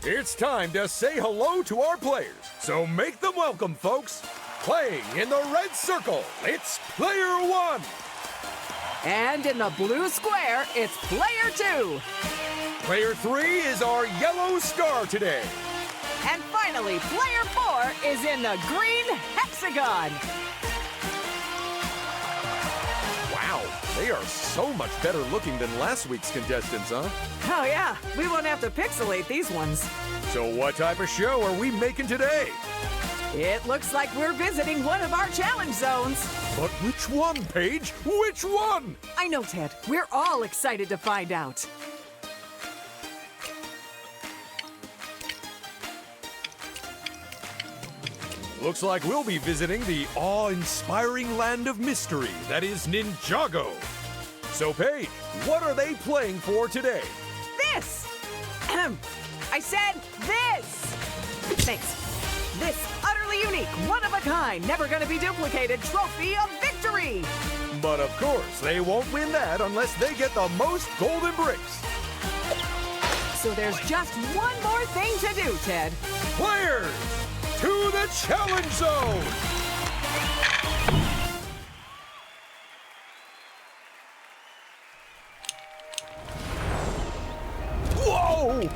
It's time to say hello to our players, so make them welcome, folks. Playing in the red circle, it's Player 1. And in the blue square, it's Player 2. Player 3 is our yellow star today. And finally, Player 4 is in the green hexagon. Wow, they are so much better looking than last week's contestants, huh? Oh yeah, we won't have to pixelate these ones. So what type of show are we making today? It looks like we're visiting one of our challenge zones. But which one, Paige? Which one? I know, Ted. We're all excited to find out. Looks like we'll be visiting the awe-inspiring land of mystery that is Ninjago. So, Paige, what are they playing for today? This! I said this! Thanks. This utterly unique, one-of-a-kind, never-gonna-be-duplicated trophy of victory! But of course, they won't win that unless they get the most golden bricks. So there's just one more thing to do, Ted. Players, to the challenge zone! Whoa!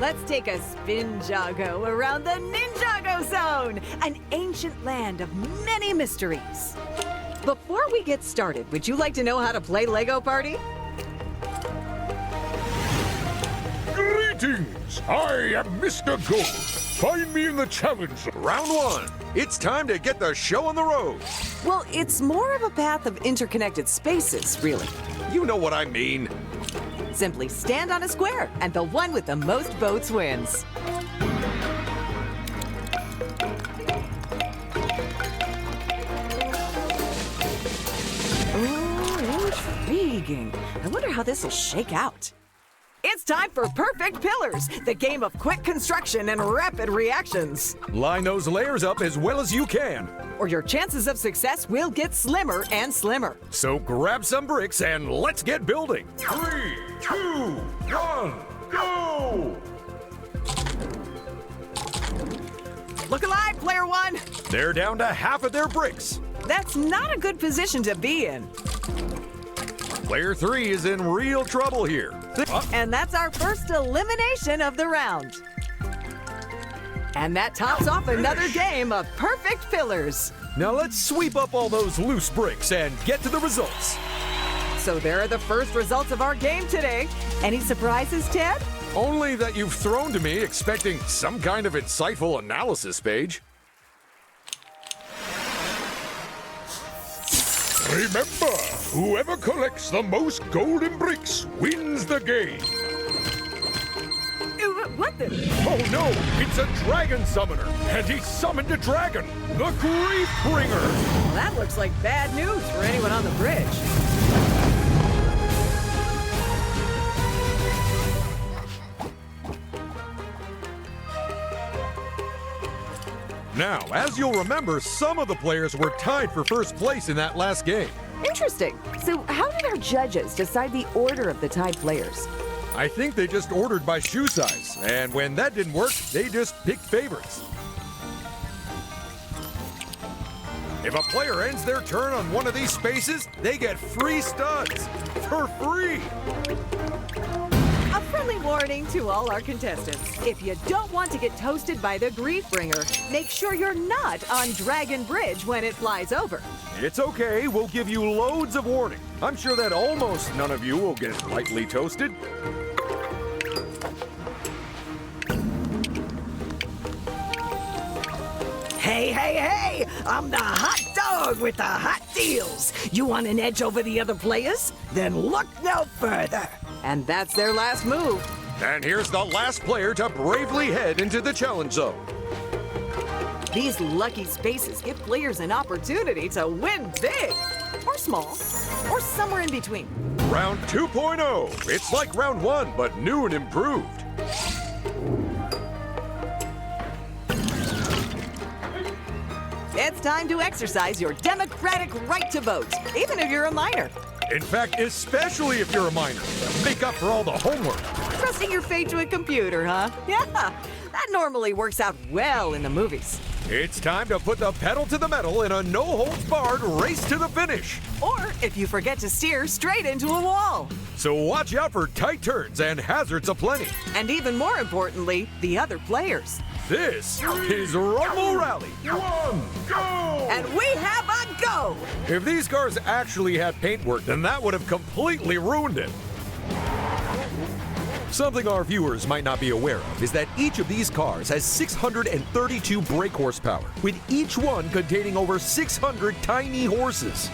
Let's take a SpinJitsu around the Ninjago Zone, an ancient land of many mysteries. Before we get started, would you like to know how to play Lego Party? Greetings! I am Mr. Gold. Find me in the challenge zone. Round 1. It's time to get the show on the road. Well, it's more of a path of interconnected spaces, really. You know what I mean. Simply stand on a square, and the one with the most votes wins. Oh, intriguing. I wonder how this will shake out. It's time for Perfect Pillars, the game of quick construction and rapid reactions. Line those layers up as well as you can. Or your chances of success will get slimmer and slimmer. So grab some bricks and let's get building. 3, 2, 1, go! Look alive, Player 1! They're down to half of their bricks. That's not a good position to be in. Player 3 is in real trouble here. And that's our first elimination of the round. And that tops off another game of Perfect Pillars. Now let's sweep up all those loose bricks and get to the results. So there are the first results of our game today. Any surprises, Ted? Only that you've thrown to me expecting some kind of insightful analysis, Paige. Remember, whoever collects the most golden bricks wins the game. What the? Oh no, it's a dragon summoner, and he summoned a dragon, the Grief Bringer. Well, that looks like bad news for anyone on the bridge. Now, as you'll remember, some of the players were tied for first place in that last game. Interesting. So how did our judges decide the order of the tied players? I think they just ordered by shoe size, and when that didn't work, they just picked favorites. If a player ends their turn on one of these spaces, they get free studs for free. A friendly warning to all our contestants. If you don't want to get toasted by the Grief Bringer, make sure you're not on Dragon Bridge when it flies over. It's okay, we'll give you loads of warning. I'm sure that almost none of you will get lightly toasted. Hey, hey, hey! I'm the hot dog with the hot deals. You want an edge over the other players? Then look no further. And that's their last move. And here's the last player to bravely head into the challenge zone. These lucky spaces give players an opportunity to win big, or small, or somewhere in between. Round 2.0. It's like round 1, but new and improved. It's time to exercise your democratic right to vote, even if you're a minor. In fact, especially if you're a minor. Make up for all the homework. Trusting your fate to a computer, huh? Yeah, that normally works out well in the movies. It's time to put the pedal to the metal in a no-holds-barred race to the finish. Or, if you forget to steer, straight into a wall. So watch out for tight turns and hazards aplenty. And even more importantly, the other players. This is Rumble Rally. 1, go! And we have a go! If these cars actually had paintwork, then that would have completely ruined it. Something our viewers might not be aware of is that each of these cars has 632 brake horsepower, with each one containing over 600 tiny horses.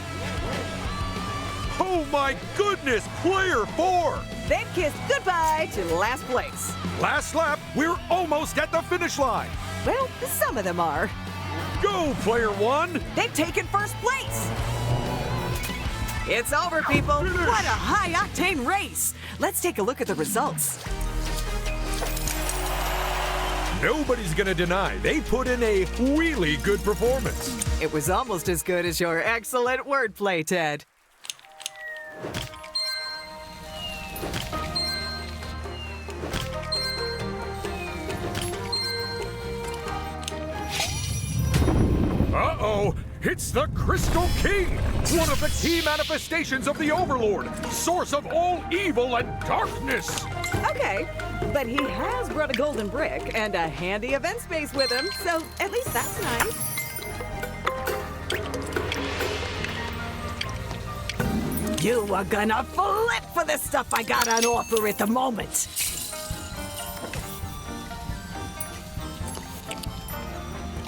Oh my goodness, player 4! They've kissed goodbye to last place. Last lap, we're almost at the finish line. Well, some of them are. Go, player 1! They've taken first place. It's over, people. Finish. What a high-octane race. Let's take a look at the results. Nobody's gonna deny they put in a really good performance. It was almost as good as your excellent wordplay, Ted. Uh-oh! It's the Crystal King! One of the key manifestations of the Overlord! Source of all evil and darkness! Okay, but he has brought a golden brick and a handy event space with him, so at least that's nice. You are gonna flip for the stuff I got on offer at the moment.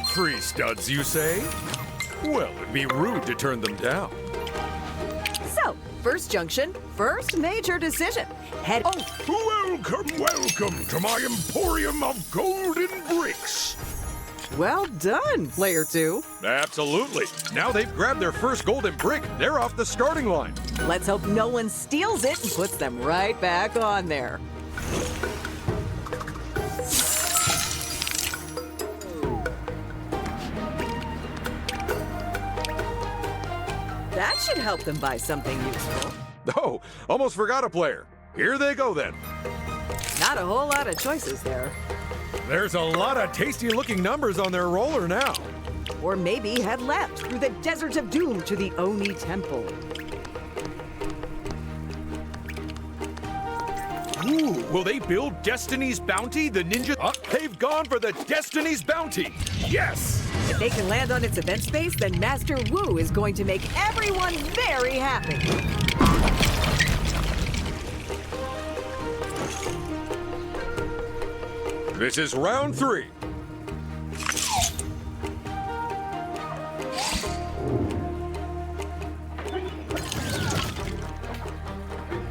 Free studs, you say? Well, it'd be rude to turn them down. So, first junction, first major decision. Head. Oh, welcome to my emporium of golden bricks! Well done, player 2. Absolutely. Now they've grabbed their first golden brick, they're off the starting line. Let's hope no one steals it and puts them right back on there. That should help them buy something useful. Oh, almost forgot a player. Here they go then. Not a whole lot of choices there. There's a lot of tasty-looking numbers on their roller now. Or maybe head left through the Desert of Doom to the Oni Temple. Ooh, will they build Destiny's Bounty, the ninja? They've gone for the Destiny's Bounty! Yes! If they can land on its event space, then Master Wu is going to make everyone very happy. This is round 3.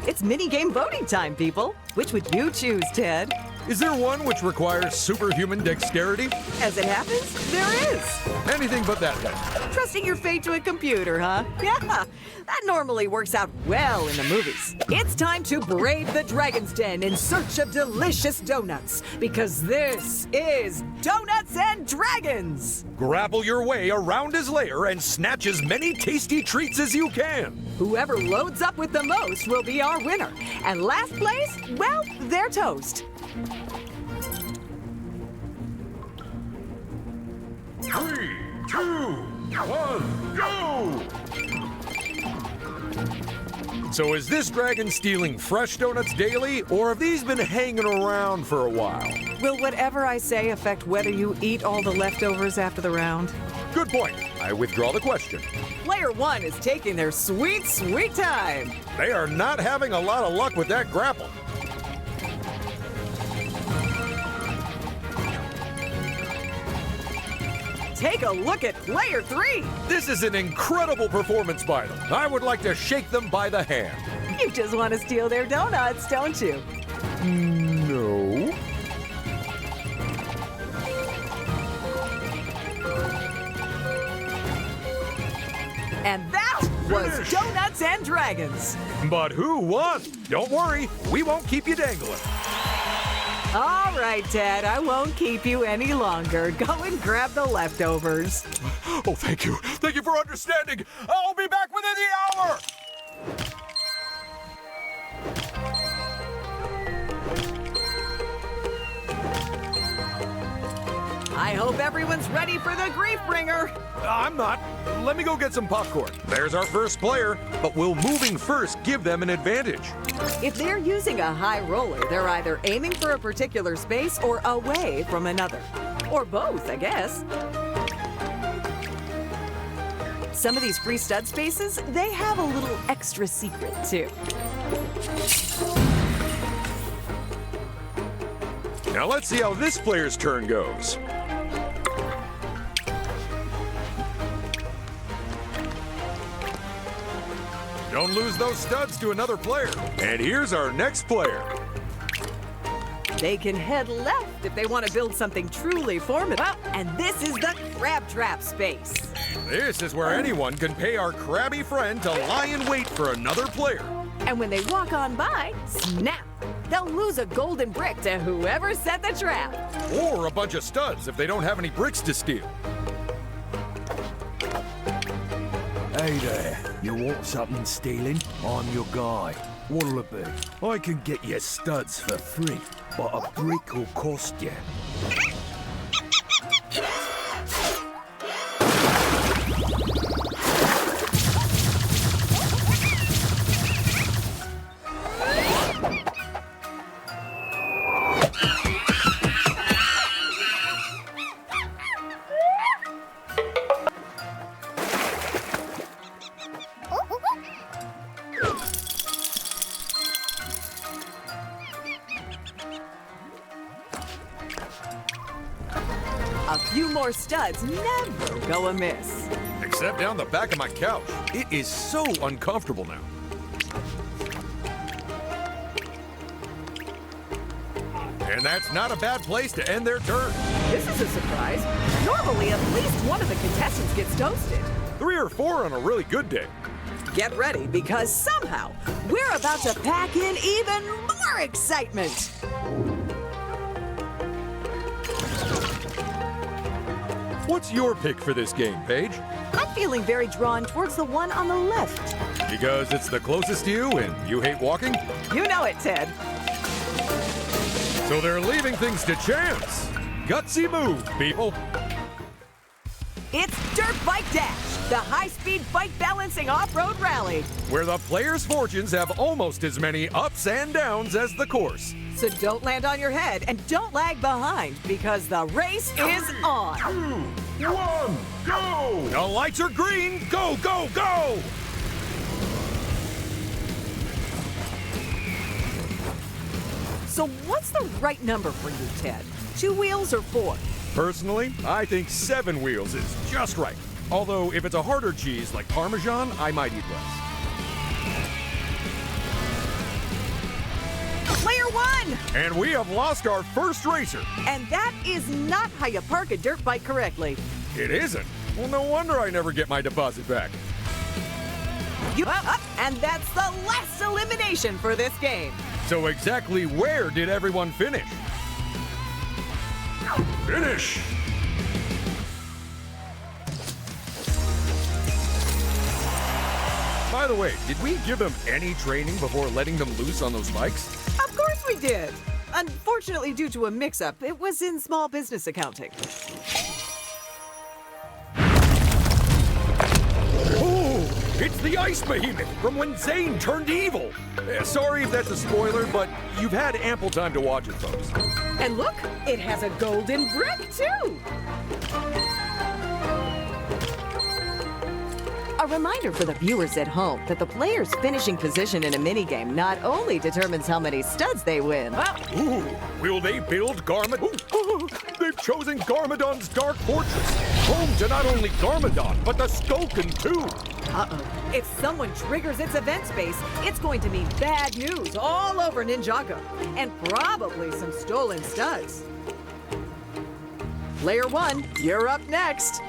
It's minigame voting time, people. Which would you choose, Ted? Is there one which requires superhuman dexterity? As it happens, there is. Anything but that then. Trusting your fate to a computer, huh? Yeah, that normally works out well in the movies. It's time to brave the Dragon's Den in search of delicious donuts, because this is Donuts and Dragons! Grapple your way around his lair and snatch as many tasty treats as you can. Whoever loads up with the most will be our winner. And last place, well, they're toast. 3, 2, 1, go! So is this dragon stealing fresh donuts daily, or have these been hanging around for a while? Will whatever I say affect whether you eat all the leftovers after the round? Good point. I withdraw the question. Player 1 is taking their sweet, sweet time. They are not having a lot of luck with that grapple. Take a look at player 3. This is an incredible performance by them. I would like to shake them by the hand. You just want to steal their donuts, don't you? No. And that was Donuts and Dragons. But who won? Don't worry, we won't keep you dangling. All right, Ted, I won't keep you any longer. Go and grab the leftovers. Oh, thank you. Thank you for understanding. I'll be back within the hour. I hope everyone's ready for the grief bringer. I'm not. Let me go get some popcorn. There's our first player, but will moving first give them an advantage? If they're using a high roller, they're either aiming for a particular space or away from another. Or both, I guess. Some of these free stud spaces, they have a little extra secret, too. Now let's see how this player's turn goes. Don't lose those studs to another player. And here's our next player. They can head left if they want to build something truly formidable. And this is the crab trap space. This is where anyone can pay our crabby friend to lie in wait for another player. And when they walk on by, snap! They'll lose a golden brick to whoever set the trap. Or a bunch of studs if they don't have any bricks to steal. Hey there, you want something stealing? I'm your guy. What'll it be? I can get you studs for free, but a brick will cost you. A few more studs never go amiss. Except down the back of my couch. It is so uncomfortable now. And that's not a bad place to end their turn. This is a surprise. Normally, at least one of the contestants gets toasted. 3 or 4 on a really good day. Get ready, because somehow we're about to pack in even more excitement. What's your pick for this game, Paige? I'm feeling very drawn towards the one on the left. Because it's the closest to you and you hate walking? You know it, Ted. So they're leaving things to chance. Gutsy move, people. It's Dirt Bike Dash, the high-speed bike balancing off-road rally. Where the players' fortunes have almost as many ups and downs as the course. So don't land on your head and don't lag behind, because the race is on. 2, 1, go! The lights are green. Go, go, go! So what's the right number for you, Ted? 2 wheels or 4? Personally, I think 7 wheels is just right. Although, if it's a harder cheese like Parmesan, I might eat less. Player 1! And we have lost our first racer. And that is not how you park a dirt bike correctly. It isn't? Well, no wonder I never get my deposit back. You up, and that's the last elimination for this game. So exactly where did everyone finish? Finish! By the way, did we give them any training before letting them loose on those bikes? Of course we did. Unfortunately, due to a mix-up, it was in small business accounting. Oh, it's the ice behemoth from when Zane turned evil. Sorry if that's a spoiler, but you've had ample time to watch it, folks. And look, it has a golden brick, too. A reminder for the viewers at home that the player's finishing position in a minigame not only determines how many studs they win. Ooh, will they build Garmadon? They've chosen Garmadon's Dark Fortress, home to not only Garmadon, but the Skulkin too. Uh-oh. If someone triggers its event space, it's going to mean bad news all over Ninjago, and probably some stolen studs. Player 1, you're up next.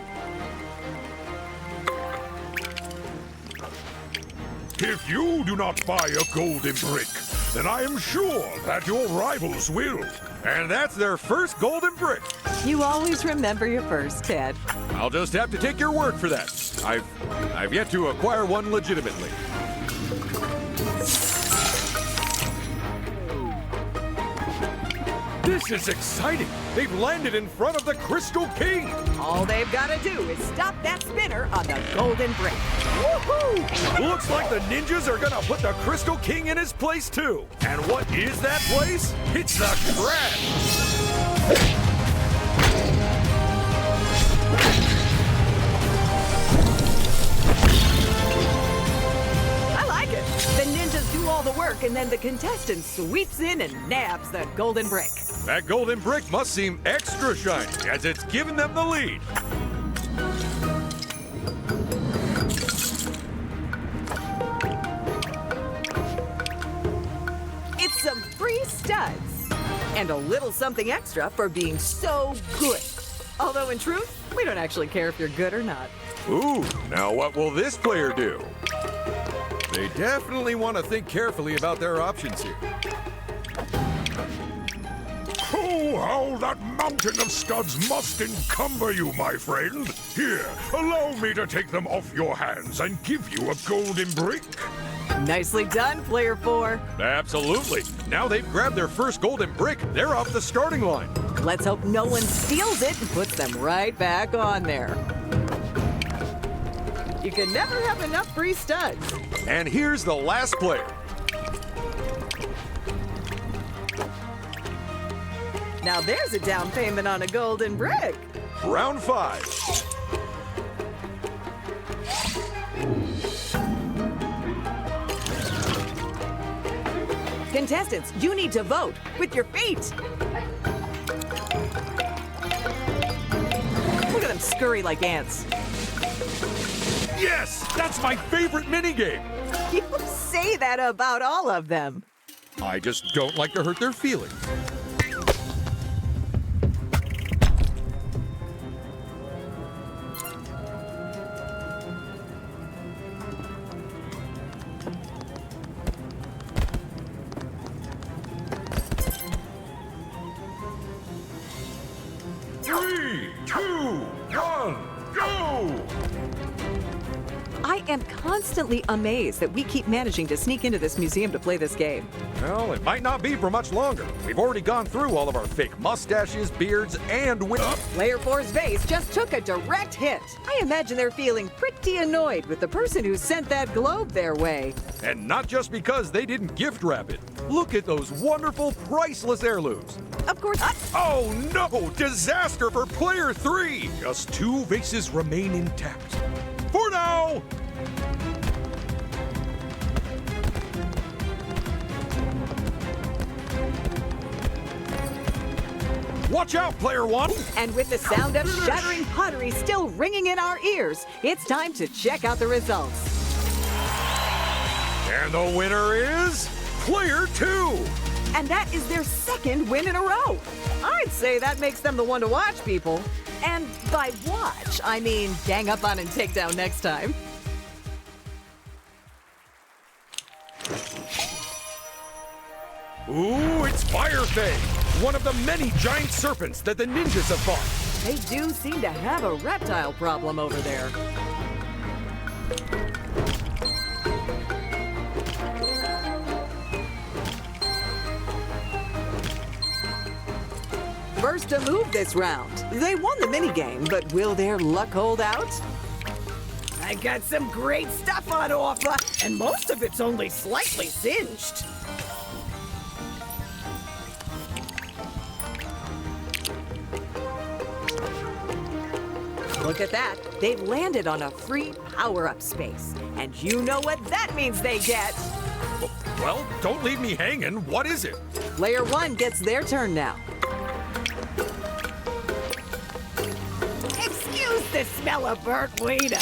If you do not buy a golden brick, then I am sure that your rivals will. And that's their first golden brick. You always remember your first, Ted. I'll just have to take your word for that. I've yet to acquire one legitimately. This is exciting! They've landed in front of the Crystal King! All they've got to do is stop that spinner on the golden brick. Woohoo! Looks like the ninjas are gonna put the Crystal King in his place too. And what is that place? It's the crash! The ninjas do all the work, and then the contestant sweeps in and nabs the golden brick. That golden brick must seem extra shiny, as it's giving them the lead. It's some free studs, and a little something extra for being so good. Although in truth, we don't actually care if you're good or not. Ooh, now what will this player do? They definitely want to think carefully about their options here. Oh, how that mountain of studs must encumber you, my friend. Here, allow me to take them off your hands and give you a golden brick. Nicely done, player 4. Absolutely. Now they've grabbed their first golden brick, they're off the starting line. Let's hope no one steals it and puts them right back on there. You can never have enough free studs. And here's the last player. Now there's a down payment on a golden brick. Round 5. Contestants, you need to vote with your feet. Look at them scurry like ants. Yes, that's my favorite minigame. You say that about all of them. I just don't like to hurt their feelings. Three, two, one, go! I am constantly amazed that we keep managing to sneak into this museum to play this game. Well, it might not be for much longer. We've already gone through all of our fake mustaches, beards, and Player 4's vase just took a direct hit. I imagine they're feeling pretty annoyed with the person who sent that globe their way. And not just because they didn't gift wrap it. Look at those wonderful, priceless heirlooms. Of course, Oh no! Disaster for player 3! Just 2 vases remain intact. For now! Watch out, player 1! and with the sound of shattering pottery still ringing in our ears, it's time to check out the results. And the winner is player 2! And that is their second win in a row. I'd say that makes them the one to watch, people. And by watch, I mean gang up on and take down next time. Ooh, it's Fire Fae, one of the many giant serpents that the ninjas have fought. They do seem to have a reptile problem over there. First to move this round. They won the minigame, but will their luck hold out? I got some great stuff on offer, and most of it's only slightly singed. Look at that. They've landed on a free power-up space. And you know what that means they get. Well, don't leave me hanging. What is it? Player 1 gets their turn now. Excuse the smell of burnt wiener.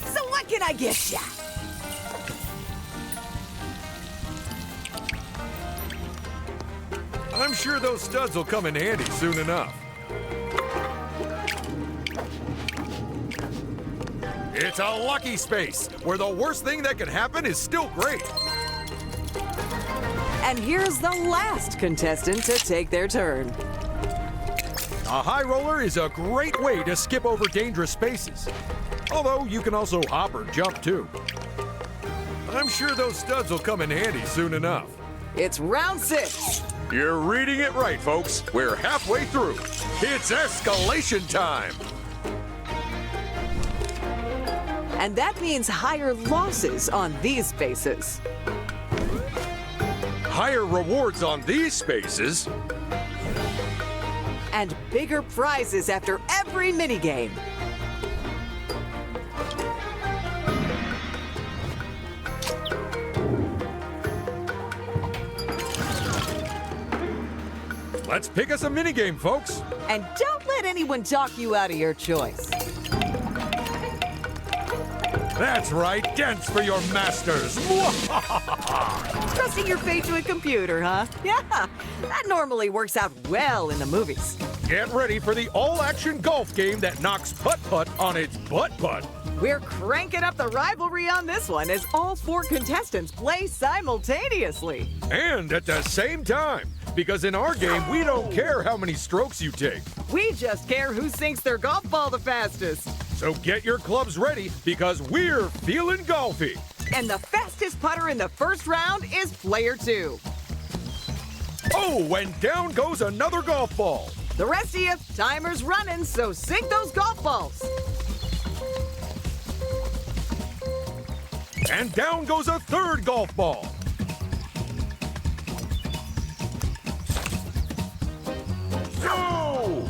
So what can I get ya? I'm sure those studs will come in handy soon enough. It's a lucky space, where the worst thing that can happen is still great. And here's the last contestant to take their turn. A high roller is a great way to skip over dangerous spaces. Although you can also hop or jump too. I'm sure those studs will come in handy soon enough. It's round 6. You're reading it right, folks. We're halfway through. It's escalation time. And that means higher losses on these spaces. Higher rewards on these spaces. And bigger prizes after every minigame. Let's pick us a minigame, folks. And don't let anyone talk you out of your choice. That's right, dance for your masters. Trusting your fate to a computer, huh? Yeah, that normally works out well in the movies. Get ready for the all-action golf game that knocks putt-putt on its butt-butt. We're cranking up the rivalry on this one as all 4 contestants play simultaneously. And at the same time, because in our game, we don't care how many strokes you take. We just care who sinks their golf ball the fastest. So get your clubs ready because we're feeling golfy. And the fastest putter in the first round is player 2. Oh, and down goes another golf ball. The rest of you, timer's running, so sink those golf balls. And down goes a third golf ball. Go!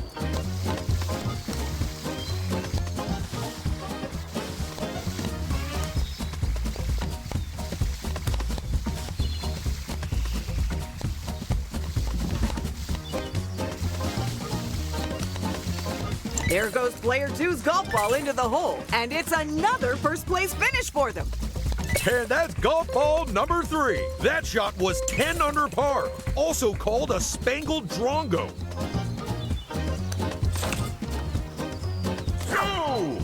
There goes player 2's golf ball into the hole, and it's another first place finish for them. And that's golf ball number 3. That shot was 10 under par, also called a spangled drongo. Go!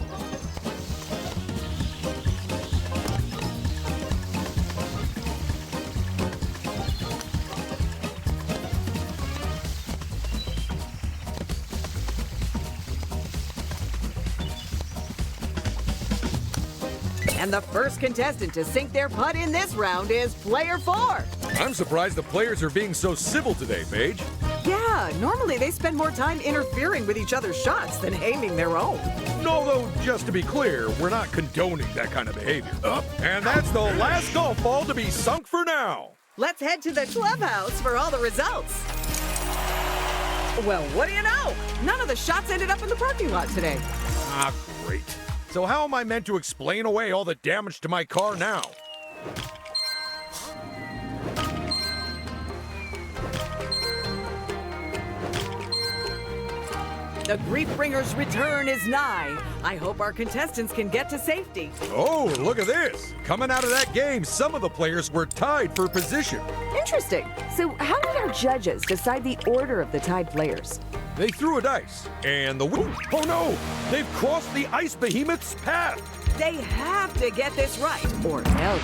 And the first contestant to sink their putt in this round is player 4. I'm surprised the players are being so civil today, Paige. Yeah, normally they spend more time interfering with each other's shots than aiming their own. Although, just to be clear, we're not condoning that kind of behavior. And that's the last golf ball to be sunk for now. Let's head to the clubhouse for all the results. Well, what do you know? None of the shots ended up in the parking lot today. Ah, great. So how am I meant to explain away all the damage to my car now? The Griefbringer's return is nigh. I hope our contestants can get to safety. Oh, look at this. Coming out of that game, some of the players were tied for position. Interesting. So how did our judges decide the order of the tied players? They threw a dice, and oh no! They've crossed the ice behemoth's path! They have to get this right, or else.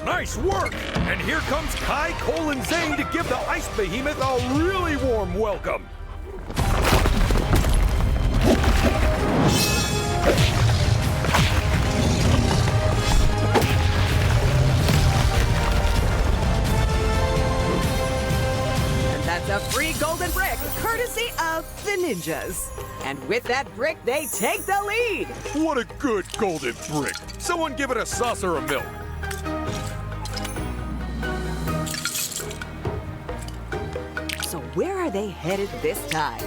Nice work! And here comes Kai, Cole, and Zane to give the ice behemoth a really warm welcome! That's a free golden brick, courtesy of the ninjas. And with that brick, they take the lead. What a good golden brick! Someone give it a saucer of milk. So where are they headed this time?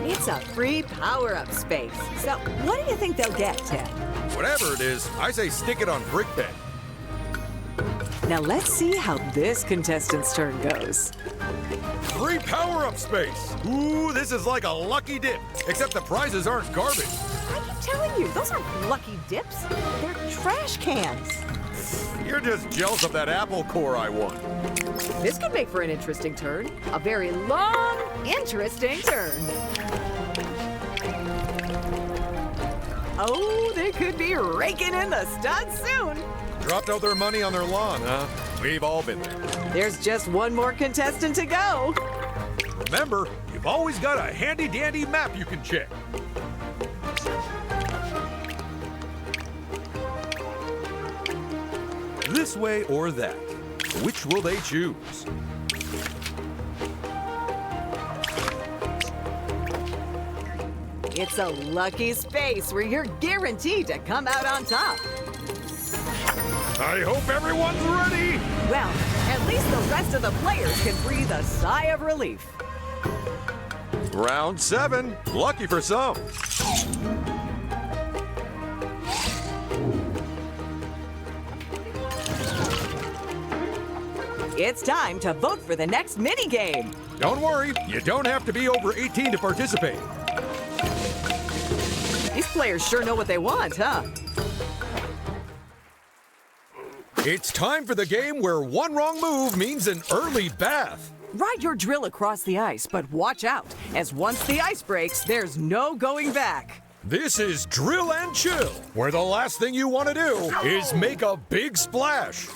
It's a free power-up space. So what do you think they'll get, Ted? Whatever it is, I say stick it on Brickbed. Now let's see how this contestant's turn goes. Free power-up space! Ooh, this is like a lucky dip, except the prizes aren't garbage. I keep telling you, those aren't lucky dips. They're trash cans. You're just jealous of that apple core I won. This could make for an interesting turn. A very long, interesting turn. Oh, they could be raking in the studs soon. Dropped out their money on their lawn, huh? We've all been there. There's just one more contestant to go. Remember, you've always got a handy-dandy map you can check. this way or that. Which will they choose? It's a lucky space where you're guaranteed to come out on top. I hope everyone's ready. Well, at least the rest of the players can breathe a sigh of relief. Round 7. Lucky for some. It's time to vote for the next mini-game. Don't worry, you don't have to be over 18 to participate. These players sure know what they want, huh? It's time for the game where one wrong move means an early bath. Ride your drill across the ice, but watch out, as once the ice breaks, there's no going back. This is Drill and Chill, where the last thing you want to do is make a big splash.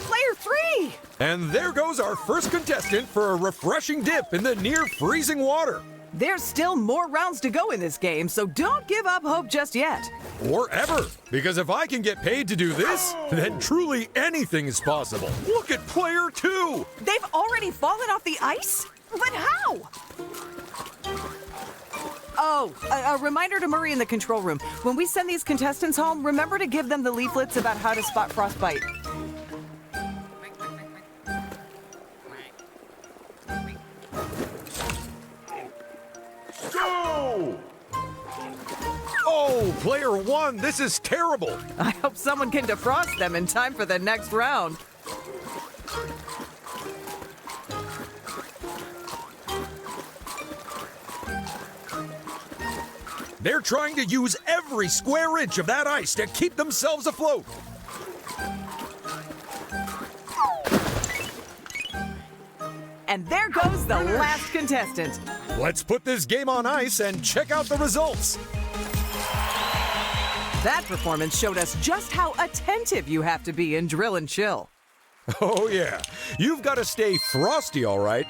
Player 3! And there goes our first contestant for a refreshing dip in the near freezing water. There's still more rounds to go in this game, so don't give up hope just yet. Or ever, because if I can get paid to do this, then truly anything is possible. Look at player 2! They've already fallen off the ice? But how? Oh, a reminder to Murray in the control room. When we send these contestants home, remember to give them the leaflets about how to spot frostbite. Go! Oh, player 1, this is terrible. I hope someone can defrost them in time for the next round. They're trying to use every square inch of that ice to keep themselves afloat. And there goes the last contestant. Let's put this game on ice and check out the results. That performance showed us just how attentive you have to be in Drill and Chill. Oh yeah, you've got to stay frosty, all right.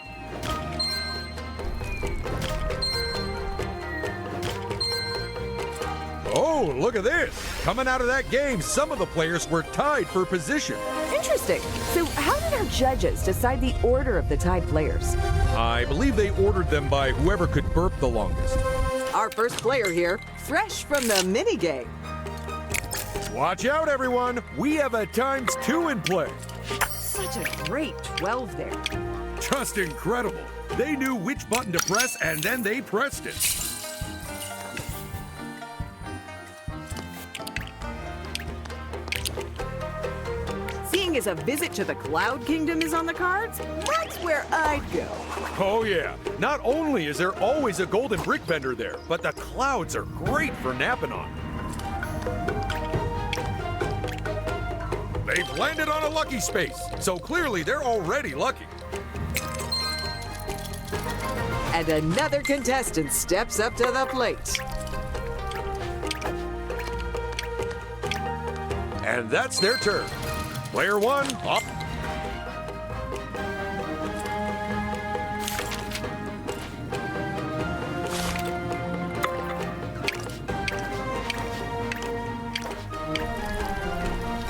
Oh, look at this. Coming out of that game, some of the players were tied for position. Interesting. So how did our judges decide the order of the tied players? I believe they ordered them by whoever could burp the longest. Our first player here, fresh from the minigame. Watch out, everyone. We have a ×2 in play. Such a great 12 there. Just incredible. They knew which button to press, and then they pressed it. Seeing as a visit to the Cloud Kingdom is on the cards, that's where I'd go. Oh yeah, not only is there always a golden brick vendor there, but the clouds are great for napping on. They've landed on a lucky space, so clearly they're already lucky. And another contestant steps up to the plate. And that's their turn. Player 1, up.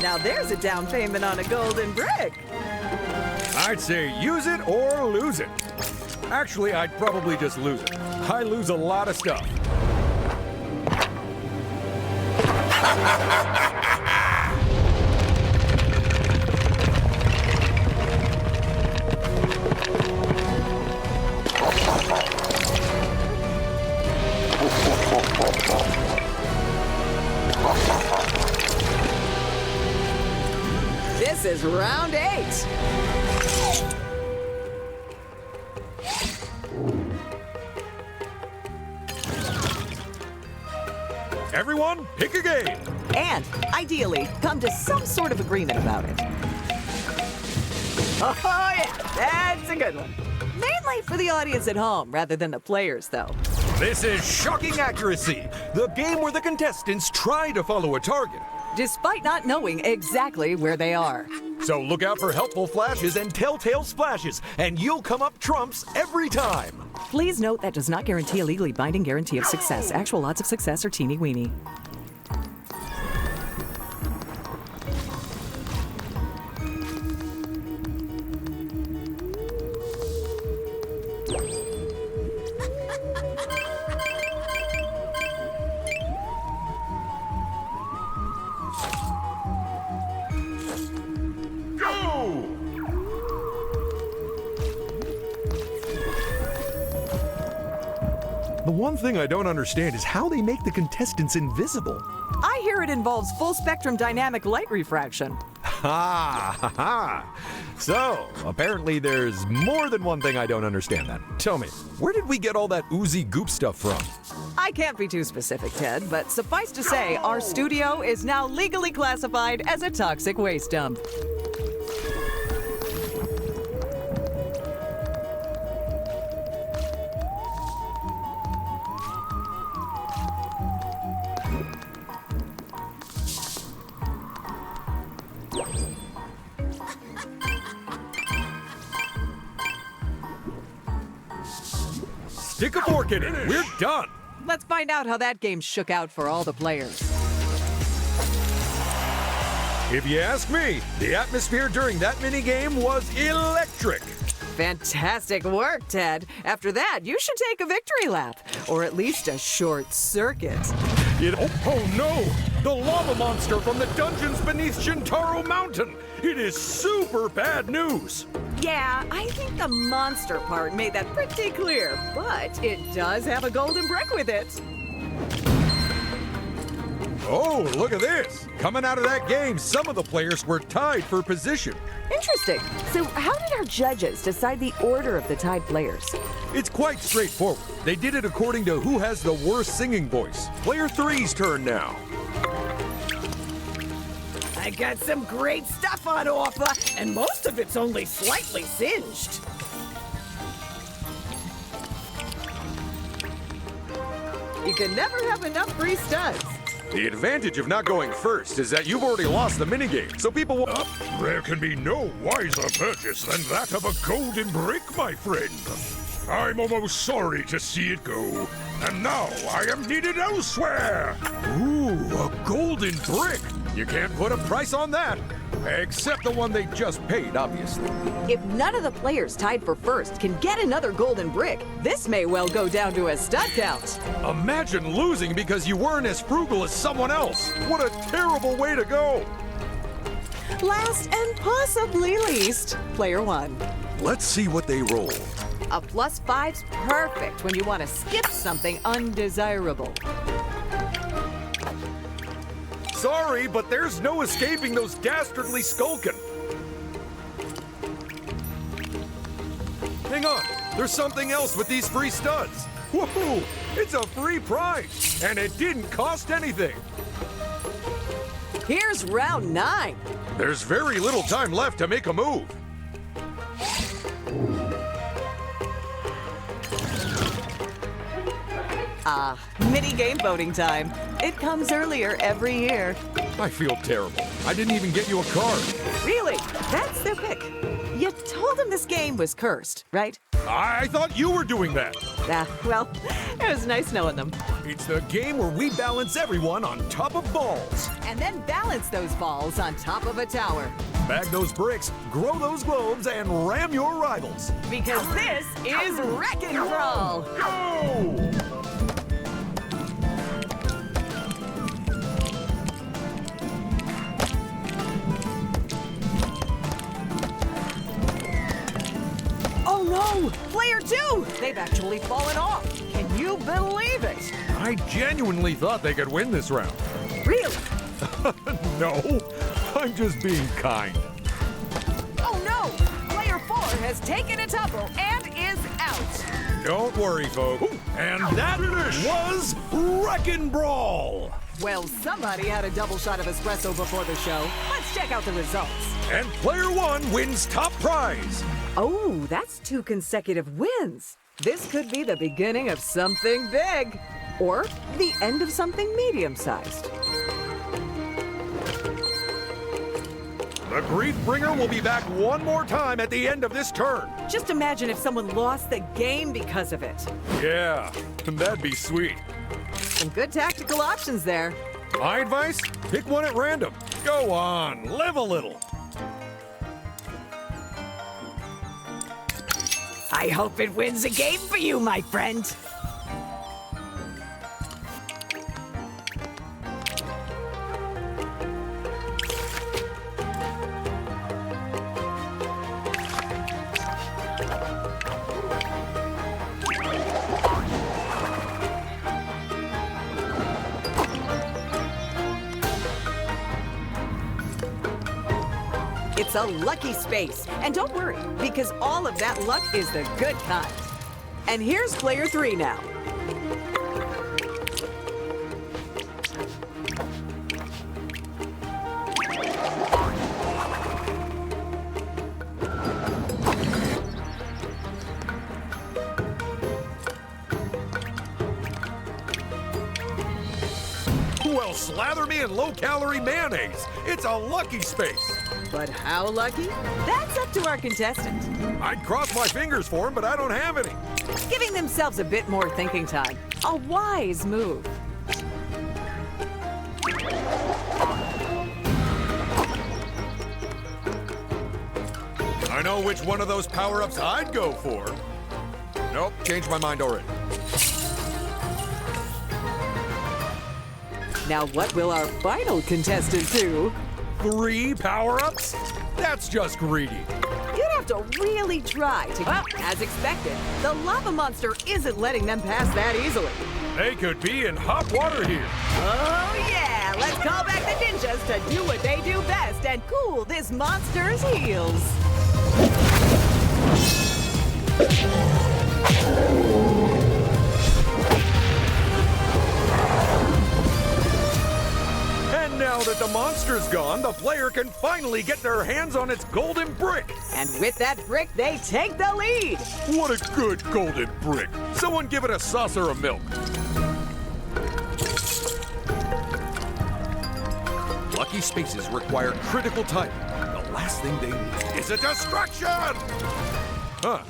Now there's a down payment on a golden brick. I'd say use it or lose it. Actually, I'd probably just lose it. I lose a lot of stuff. This is round 8. Everyone, pick a game. And, ideally, come to some sort of agreement about it. Oh, yeah, that's a good one. Mainly for the audience at home, rather than the players, though. This is Shocking Accuracy, the game where the contestants try to follow a target. Despite not knowing exactly where they are. So look out for helpful flashes and telltale splashes, and you'll come up trumps every time. Please note that does not guarantee a legally binding guarantee of success. Actual odds of success are teeny-weeny. The one thing I don't understand is how they make the contestants invisible. I hear it involves full-spectrum dynamic light refraction. Ha ha ha! So, apparently there's more than one thing I don't understand then. Tell me, where did we get all that oozy goop stuff from? I can't be too specific, Ted, but suffice to say, our studio is now legally classified as a toxic waste dump. Stick a fork in it. We're done. Let's find out how that game shook out for all the players. If you ask me, the atmosphere during that minigame was electric. Fantastic work, Ted. After that, you should take a victory lap, or at least a short circuit. Oh no! The lava monster from the dungeons beneath Shintaro Mountain! It is super bad news! Yeah, I think the monster part made that pretty clear, but it does have a golden brick with it. Oh, look at this! Coming out of that game, some of the players were tied for position. Interesting. So how did our judges decide the order of the tied players? It's quite straightforward. They did it according to who has the worst singing voice. Player 3's turn now. I got some great stuff on offer, and most of it's only slightly singed. You can never have enough free studs. The advantage of not going first is that you've already lost the minigame, so people will... There can be no wiser purchase than that of a golden brick, my friend. I'm almost sorry to see it go, and now I am needed elsewhere. Ooh, a golden brick! You can't put a price on that. Except the one they just paid, obviously. If none of the players tied for first can get another golden brick, this may well go down to a stud count. Imagine losing because you weren't as frugal as someone else. What a terrible way to go. Last and possibly least, player 1. Let's see what they roll. A +5's perfect when you want to skip something undesirable. Sorry, but there's no escaping those dastardly skulkin'. Hang on, there's something else with these free studs. Woohoo! It's a free prize, and it didn't cost anything. Here's round 9. There's very little time left to make a move. Mini-game voting time. It comes earlier every year. I feel terrible. I didn't even get you a card. Really? That's their pick. You told them this game was cursed, right? I thought you were doing that. Well, it was nice knowing them. It's the game where we balance everyone on top of balls. And then balance those balls on top of a tower. Bag those bricks, grow those globes, and ram your rivals. Because this is Wreck and Roll. Go! Oh no! Player 2! They've actually fallen off. Can you believe it? I genuinely thought they could win this round. Really? No, I'm just being kind. Oh no! Player 4 has taken a tumble and is out. Don't worry, folks. And that was Wreckin' Brawl. Well, somebody had a double shot of espresso before the show. Let's check out the results. And player 1 wins top prize. Oh, that's 2 consecutive wins. This could be the beginning of something big. Or the end of something medium-sized. The Griefbringer will be back one more time at the end of this turn. Just imagine if someone lost the game because of it. Yeah, that'd be sweet. Some good tactical options there. My advice? Pick one at random. Go on, live a little. I hope it wins a game for you, my friend. It's a lucky space. And don't worry, because all of that luck is the good kind. And here's player 3 now. Well, slather me in low-calorie mayonnaise. It's a lucky space. But how lucky? That's up to our contestant. I'd cross my fingers for him, but I don't have any. Giving themselves a bit more thinking time. A wise move. I know which one of those power-ups I'd go for. Nope, changed my mind already. Now what will our final contestant do? 3 power-ups? That's just greedy. You'd have to really try to... Well, as expected, the lava monster isn't letting them pass that easily. They could be in hot water here. Oh yeah, let's call back the ninjas to do what they do best and cool this monster's heels. And now that the monster's gone, the player can finally get their hands on its golden brick. And with that brick, they take the lead. What a good golden brick. Someone give it a saucer of milk. Lucky spaces require critical timing. The last thing they need is a distraction! Huh.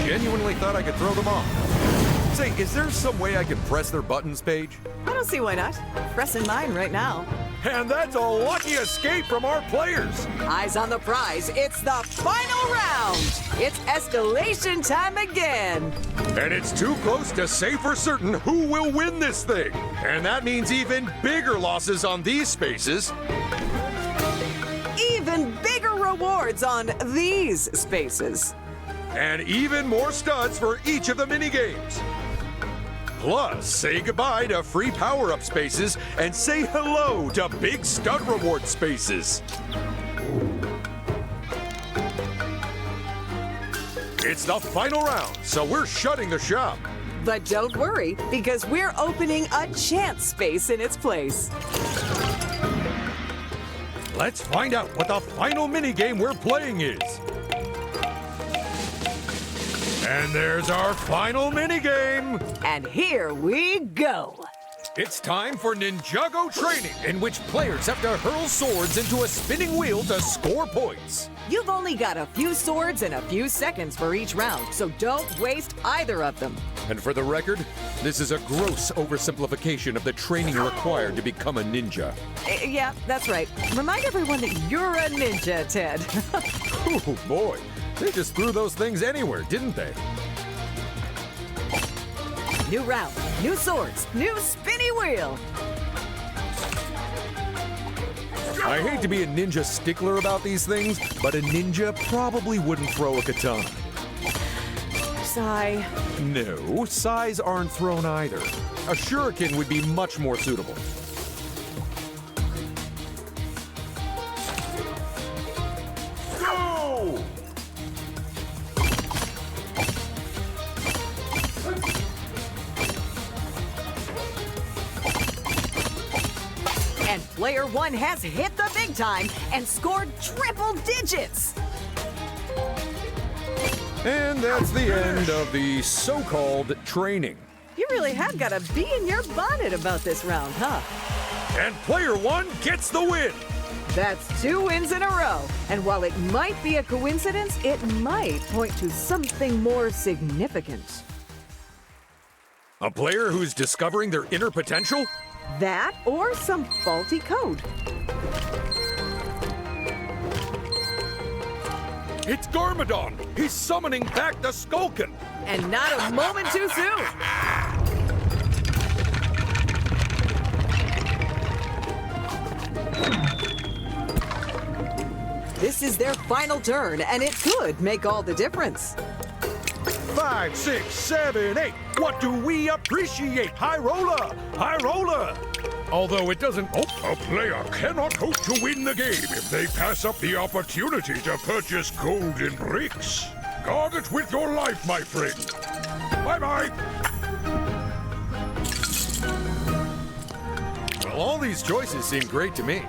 Genuinely thought I could throw them off. Say, is there some way I can press their buttons, Paige? I don't see why not. Pressing mine right now. And that's a lucky escape from our players. Eyes on the prize. It's the final round. It's escalation time again. And it's too close to say for certain who will win this thing. And that means even bigger losses on these spaces. Even bigger rewards on these spaces. And even more studs for each of the minigames. Plus, say goodbye to free power-up spaces and say hello to big stud reward spaces. It's the final round, so we're shutting the shop. But don't worry, because we're opening a chance space in its place. Let's find out what the final minigame we're playing is. And there's our final minigame. And here we go. It's time for Ninjago training, in which players have to hurl swords into a spinning wheel to score points. You've only got a few swords and a few seconds for each round, so don't waste either of them. And for the record, this is a gross oversimplification of the training required to become a ninja. Yeah, that's right. Remind everyone that you're a ninja, Ted. Oh boy, they just threw those things anywhere, didn't they? New round, new swords, new spinny wheel. I hate to be a ninja stickler about these things, but a ninja probably wouldn't throw a katana. Sigh. No, sais aren't thrown either. A shuriken would be much more suitable. Go! And player one has hit the big time and scored triple digits. And that's the end of the so-called training. You really have got a bee in your bonnet about this round, huh? And player one gets the win. That's 2 wins in a row. And while it might be a coincidence, it might point to something more significant. A player who's discovering their inner potential? That or some faulty code. It's Garmadon! He's summoning back the Skulkin! And not a moment too soon. This is their final turn, and it could make all the difference. 5, 6, 7, 8. What do we appreciate? High roller! High roller! Although it doesn't... A player cannot hope to win the game if they pass up the opportunity to purchase golden bricks. Guard it with your life, my friend. Bye-bye. Well, all these choices seem great to me.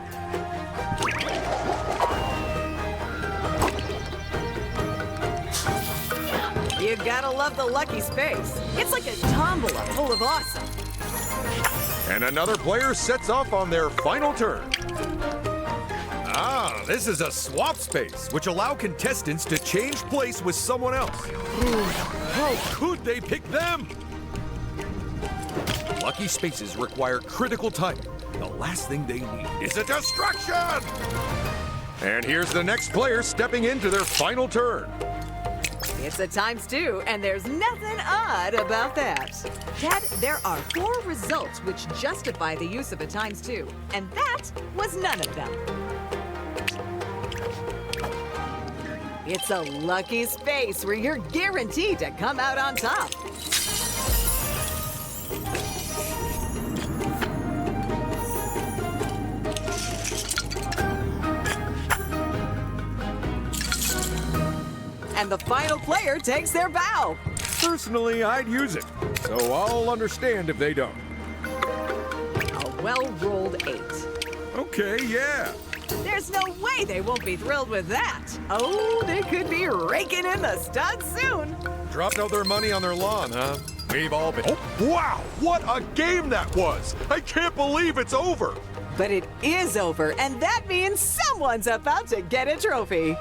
You gotta love the lucky space. It's like a tombola full of awesome. And another player sets off on their final turn. Ah, this is a swap space, which allow contestants to change place with someone else. How could they pick them? Lucky spaces require critical timing. The last thing they need is a destruction! And here's the next player stepping into their final turn. It's a ×2, and there's nothing odd about that. Ted, there are 4 results which justify the use of a ×2, and that was none of them. It's a lucky space where you're guaranteed to come out on top. And the final player takes their bow. Personally, I'd use it, so I'll understand if they don't. A well-rolled 8. Okay, yeah. There's no way they won't be thrilled with that. Oh, they could be raking in the studs soon. Dropped out their money on their lawn, huh? We've all been... Oh, wow! What a game that was! I can't believe it's over! But it is over, and that means someone's about to get a trophy.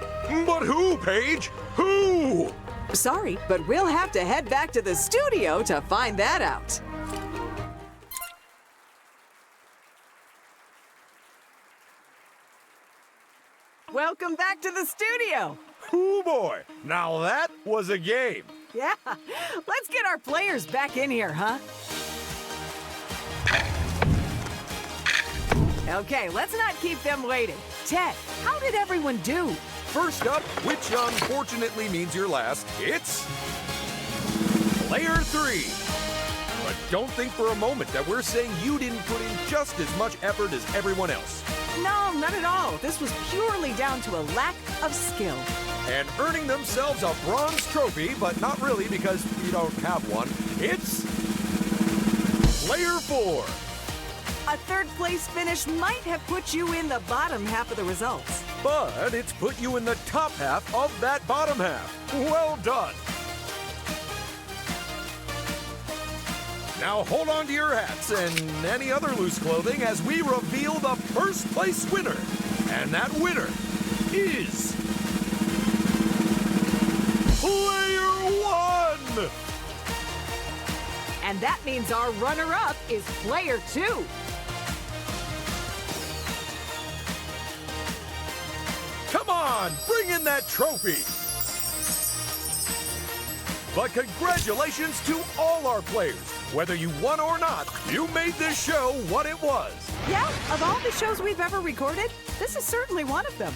But who, Paige? Who? Sorry, but we'll have to head back to the studio to find that out. Welcome back to the studio. Oh boy, now that was a game. Yeah, let's get our players back in here, huh? Okay, let's not keep them waiting. Ted, how did everyone do? First up, which unfortunately means you're last, it's Player 3. But don't think for a moment that we're saying you didn't put in just as much effort as everyone else. No, not at all. This was purely down to a lack of skill. And earning themselves a bronze trophy, but not really because you don't have one, it's Player 4. A third-place finish might have put you in the bottom half of the results. But it's put you in the top half of that bottom half. Well done. Now hold on to your hats and any other loose clothing as we reveal the first place winner. And that winner is... Player 1! And that means our runner-up is Player 2. Come on, bring in that trophy! But congratulations to all our players. Whether you won or not, you made this show what it was. Yeah, of all the shows we've ever recorded, this is certainly one of them.